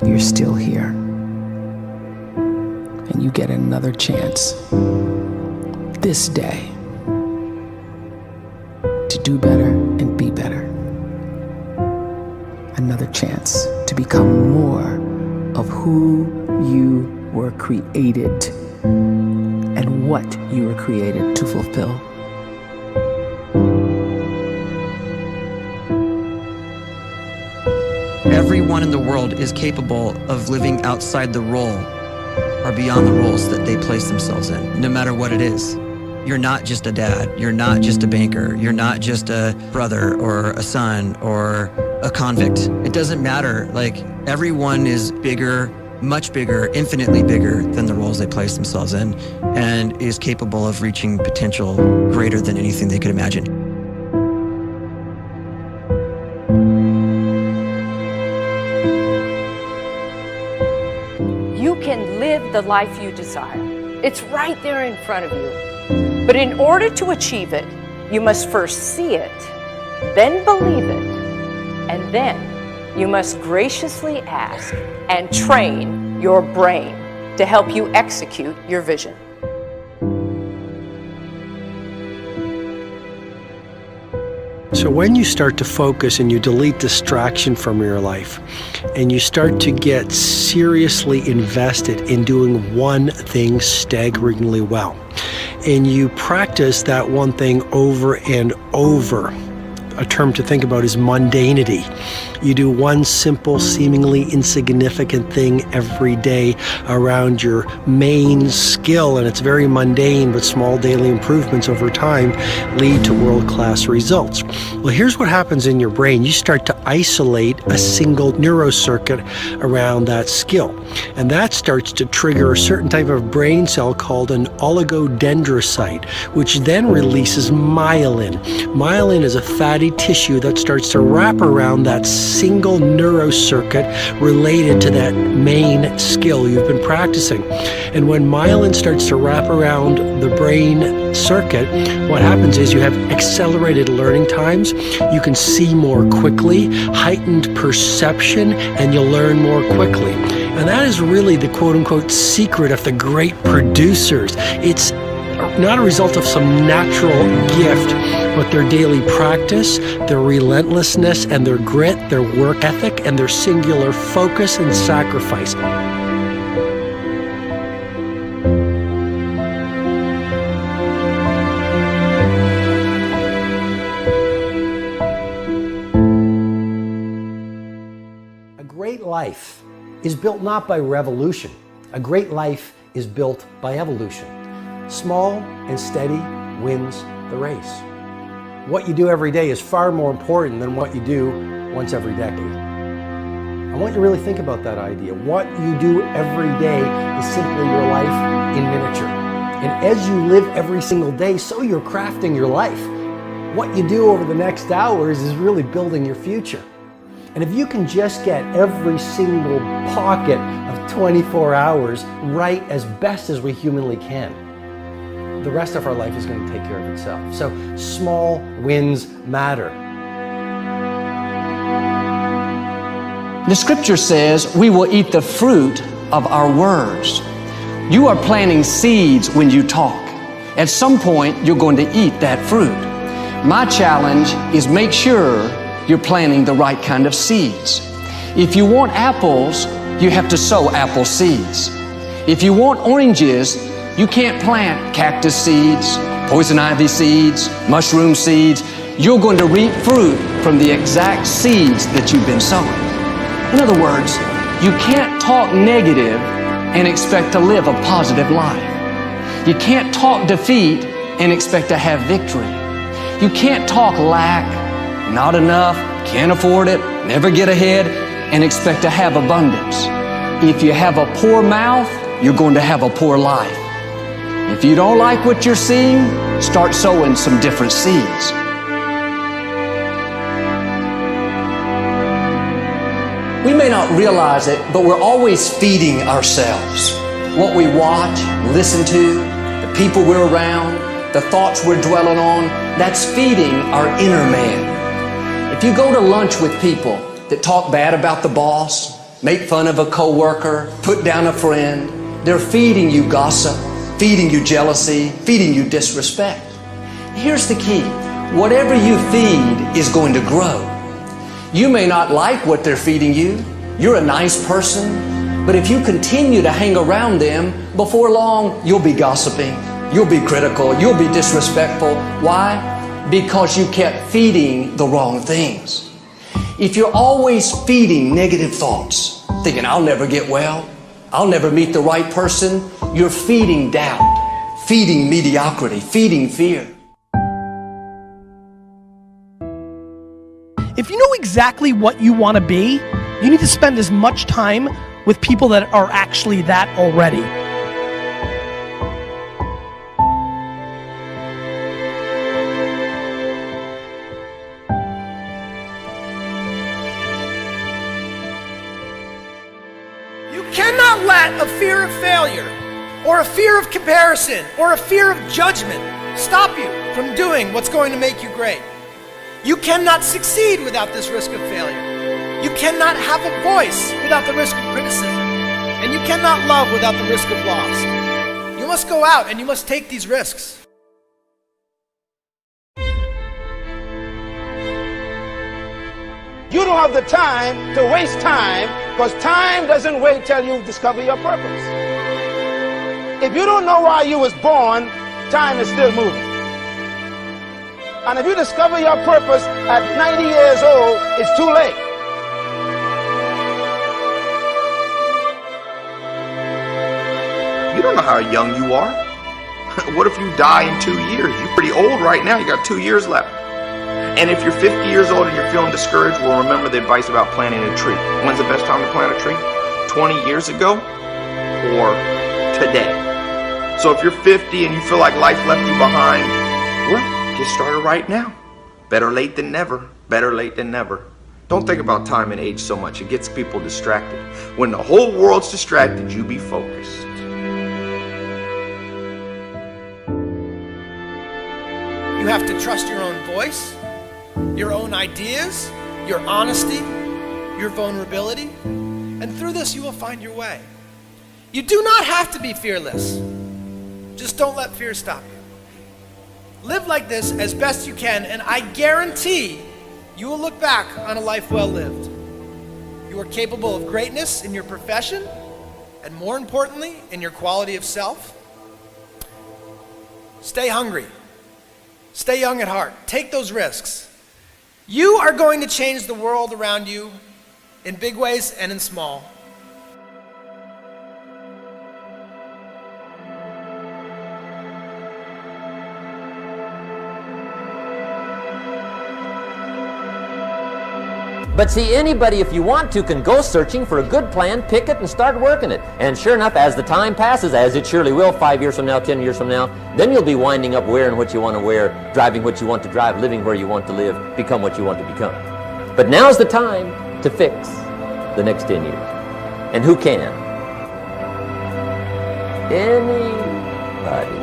you're still here. And you get another chance this day to do better and be better. Another chance to become more of who you were created and what you were created to fulfill. Everyone in the world is capable of living outside the role or beyond the roles that they place themselves in, no matter what it is. You're not just a dad, you're not just a banker, you're not just a brother or a son or a convict. It doesn't matter. Like, everyone is bigger, much bigger, infinitely bigger than the roles they place themselves in, and is capable of reaching potential greater than anything they could imagine. You can live the life you desire. It's right there in front of you. But in order to achieve it, you must first see it, then believe it, and then you must graciously ask and train your brain to help you execute your vision. So when you start to focus and you delete distraction from your life, and you start to get seriously invested in doing one thing staggeringly well, and you practice that one thing over and over, a term to think about is mundanity. You do one simple, seemingly insignificant thing every day around your main skill, and it's very mundane, but small daily improvements over time lead to world-class results. Well, here's what happens in your brain. You start to isolate a single neurocircuit around that skill, and that starts to trigger a certain type of brain cell called an oligodendrocyte, which then releases myelin. Myelin is a fatty tissue that starts to wrap around that single neurocircuit related to that main skill you've been practicing. And when myelin starts to wrap around the brain circuit, what happens is you have accelerated learning times, you can see more quickly, heightened perception, and you'll learn more quickly. And that is really the quote-unquote secret of the great producers. It's not a result of some natural gift, but their daily practice, their relentlessness and their grit, their work ethic, and their singular focus and sacrifice. A great life is built not by revolution. A great life is built by evolution. Small and steady wins the race. What you do every day is far more important than what you do once every decade. I want you to really think about that idea. What you do every day is simply your life in miniature. And as you live every single day, so you're crafting your life. What you do over the next hours is really building your future. And if you can just get every single pocket of 24 hours right as best as we humanly can, the rest of our life is going to take care of itself. So small wins matter. The scripture says we will eat the fruit of our words. You are planting seeds when you talk. At some point, you're going to eat that fruit. My challenge is make sure you're planting the right kind of seeds. If you want apples, you have to sow apple seeds. If you want oranges, you can't plant cactus seeds, poison ivy seeds, mushroom seeds. You're going to reap fruit from the exact seeds that you've been sowing. In other words, you can't talk negative and expect to live a positive life. You can't talk defeat and expect to have victory. You can't talk lack, not enough, can't afford it, never get ahead, and expect to have abundance. If you have a poor mouth, you're going to have a poor life. If you don't like what you're seeing, start sowing some different seeds. We may not realize it, but we're always feeding ourselves. What we watch, listen to, the people we're around, the thoughts we're dwelling on, that's feeding our inner man. If you go to lunch with people that talk bad about the boss, make fun of a coworker, put down a friend. They're feeding you gossip, feeding you jealousy, feeding you disrespect. Here's the key. Whatever you feed is going to grow. You may not like what they're feeding you. You're a nice person. But if you continue to hang around them, before long, you'll be gossiping. You'll be critical. You'll be disrespectful. Why? Because you kept feeding the wrong things. If you're always feeding negative thoughts, thinking, I'll never get well, I'll never meet the right person, you're feeding doubt, feeding mediocrity, feeding fear. If you know exactly what you want to be, you need to spend as much time with people that are actually that already. You cannot let a fear of failure, or a fear of comparison, or a fear of judgment stop you from doing what's going to make you great. You cannot succeed without this risk of failure. You cannot have a voice without the risk of criticism. And you cannot love without the risk of loss. You must go out and you must take these risks. You don't have the time to waste time, because time doesn't wait till you discover your purpose. If you don't know why you was born, time is still moving. And if you discover your purpose at 90 years old, it's too late. You don't know how young you are. What if you die in 2 years? You're pretty old right now. You got 2 years left. And if you're 50 years old and you're feeling discouraged, well, remember the advice about planting a tree. When's the best time to plant a tree? 20 years ago or today? So if you're 50 and you feel like life left you behind, well, get started right now. Better late than never. Better late than never. Don't think about time and age so much. It gets people distracted. When the whole world's distracted, you be focused. You have to trust your own voice, your own ideas, your honesty, your vulnerability, and through this you will find your way. You do not have to be fearless. Just don't let fear stop you. Live like this as best you can, and I guarantee you will look back on a life well lived. You are capable of greatness in your profession, and more importantly, in your quality of self. Stay hungry. Stay young at heart. Take those risks. You are going to change the world around you in big ways and in small. But see, anybody, if you want to, can go searching for a good plan, pick it, and start working it. And sure enough, as the time passes, as it surely will 5 years from now, 10 years from now, then you'll be winding up wearing what you want to wear, driving what you want to drive, living where you want to live, become what you want to become. But now's the time to fix the next 10 years. And who can? Anybody.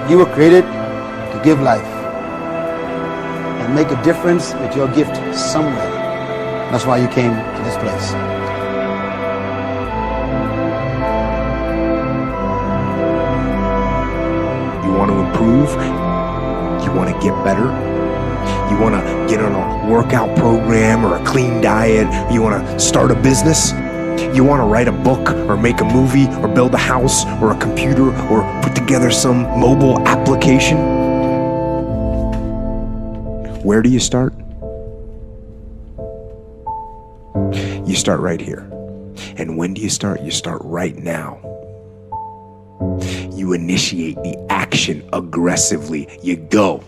You were created to give life and make a difference with your gift somewhere. That's why you came to this place. You want to improve? You want to get better? You want to get on a workout program or a clean diet? You want to start a business? You want to write a book or make a movie or build a house or a computer or put together some mobile application? Where do you start? You start right here. And when do you start? You start right now. You initiate the action aggressively. You go.